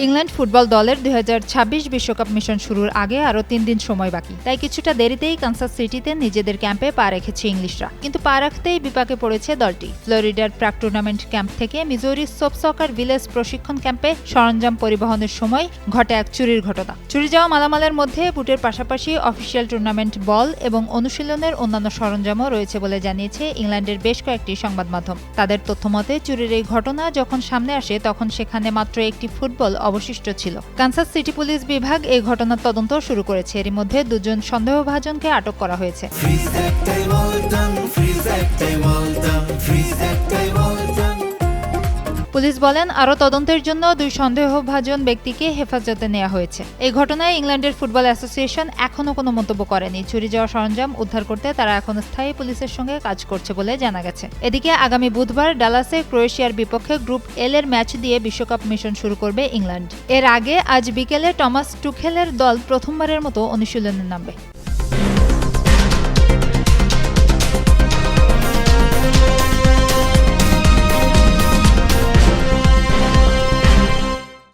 England football দলের 2026 বিশ্বকাপ mission শুরুর আগে আরও 3 দিন সময় বাকি, তাই কিছুটা দেরিতেই কানসাস সিটিতে নিজেদের ক্যাম্পে পা রেখেছে ইংলিশরা। কিন্তু পা রাখতেই বিপাকে পড়েছে দলটি। ফ্লোরিডার প্রাক টুর্নামেন্ট ক্যাম্প থেকে মিজোরি সোপ সকার ভিলেজ প্রশিক্ষণ ক্যাম্পে সরঞ্জাম পরিবহনের সময় ঘটে এক চুরির ঘটনা। চুরি যাওয়া মালামালের মধ্যে বুটের পাশাপাশি অফিসিয়াল টুর্নামেন্ট বল এবং অনুশীলনের অন্যান্য সরঞ্জামও রয়েছে বলে জানিয়েছে ইংল্যান্ডের বেশ কয়েকটি সংবাদ মাধ্যম। তাদের তথ্যমতে চুরির এই ঘটনা যখন সামনে আসে তখন সেখানে মাত্র একটি ফুটবল অবশিষ্ট ছিল। কানসাস সিটি পুলিশ বিভাগ এই ঘটনার তদন্ত শুরু করেছে। এরই মধ্যে দুজন সন্দেহভাজনকে আটক করা হয়েছে। পুলিশ বলেন, আরও তদন্তের জন্য 2 সন্দেহভাজন ব্যক্তিকে হেফাজতে নেওয়া হয়েছে। এই ঘটনায় ইংল্যান্ডের ফুটবল অ্যাসোসিয়েশন এখনও কোনো মন্তব্য করেনি। চুরি যাওয়া সরঞ্জাম উদ্ধার করতে তারা এখন স্থায়ী পুলিশের সঙ্গে কাজ করছে বলে জানা গেছে। এদিকে আগামী বুধবার ডালাসে ক্রোয়েশিয়ার বিপক্ষে গ্রুপ এল এর ম্যাচ দিয়ে বিশ্বকাপ মিশন শুরু করবে ইংল্যান্ড। এর আগে আজ বিকেলে টমাস টুখেলের দল প্রথমবারের মতো অনুশীলনে নামবে।